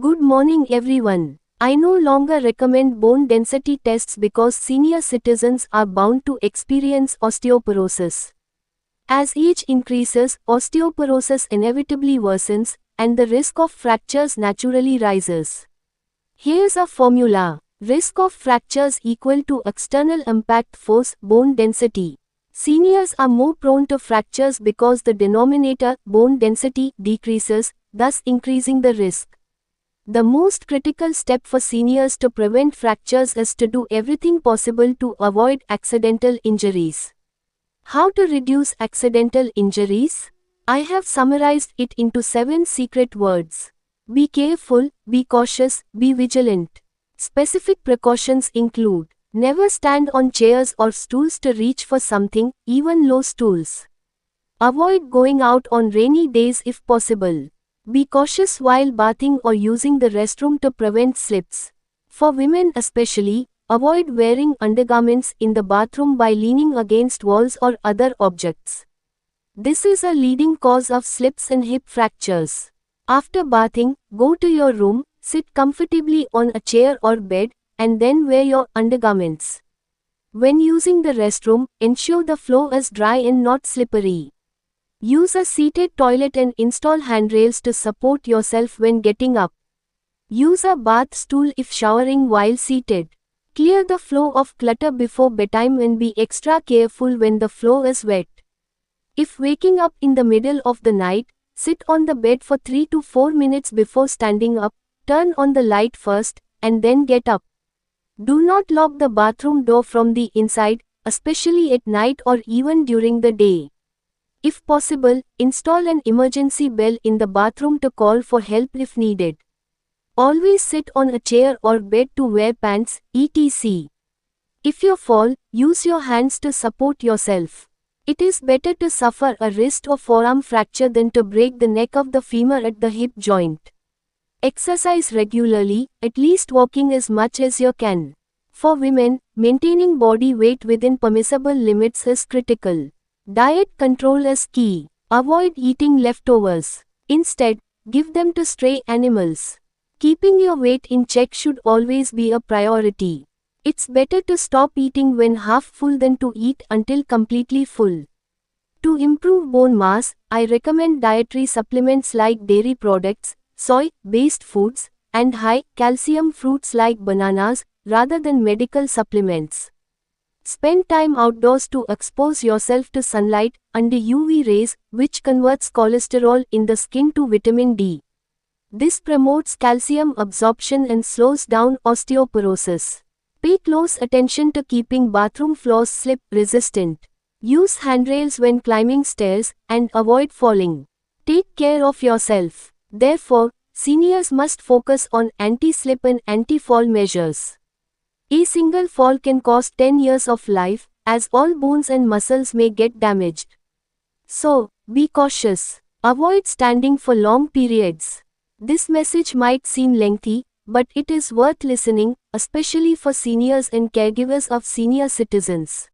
Good morning everyone. I no longer recommend bone density tests because senior citizens are bound to experience osteoporosis. As age increases, osteoporosis inevitably worsens, and the risk of fractures naturally rises. Here's a formula. Risk of fractures equal to external impact force, bone density. Seniors are more prone to fractures because the denominator, bone density, decreases, thus increasing the risk. The most critical step for seniors to prevent fractures is to do everything possible to avoid accidental injuries. How to reduce accidental injuries? I have summarized it into 7 secret words. Be careful, be cautious, be vigilant. Specific precautions include: never stand on chairs or stools to reach for something, even low stools. Avoid going out on rainy days if possible. Be cautious while bathing or using the restroom to prevent slips. For women especially, avoid wearing undergarments in the bathroom by leaning against walls or other objects. This is a leading cause of slips and hip fractures. After bathing, go to your room, sit comfortably on a chair or bed, and then wear your undergarments. When using the restroom, ensure the floor is dry and not slippery. Use a seated toilet and install handrails to support yourself when getting up. Use a bath stool if showering while seated. Clear the floor of clutter before bedtime and be extra careful when the floor is wet. If waking up in the middle of the night, sit on the bed for 3 to 4 minutes before standing up, turn on the light first, and then get up. Do not lock the bathroom door from the inside, especially at night or even during the day. If possible, install an emergency bell in the bathroom to call for help if needed. Always sit on a chair or bed to wear pants, etc. If you fall, use your hands to support yourself. It is better to suffer a wrist or forearm fracture than to break the neck of the femur at the hip joint. Exercise regularly, at least walking as much as you can. For women, maintaining body weight within permissible limits is critical. Diet control is key. Avoid eating leftovers. Instead, give them to stray animals. Keeping your weight in check should always be a priority. It's better to stop eating when half full than to eat until completely full. To improve bone mass, I recommend dietary supplements like dairy products, soy-based foods, and high-calcium fruits like bananas, rather than medical supplements. Spend time outdoors to expose yourself to sunlight under UV rays, which converts cholesterol in the skin to vitamin D. This promotes calcium absorption and slows down osteoporosis. Pay close attention to keeping bathroom floors slip-resistant. Use handrails when climbing stairs, and avoid falling. Take care of yourself. Therefore, seniors must focus on anti-slip and anti-fall measures. A single fall can cost 10 years of life, as all bones and muscles may get damaged. So, be cautious. Avoid standing for long periods. This message might seem lengthy, but it is worth listening, especially for seniors and caregivers of senior citizens.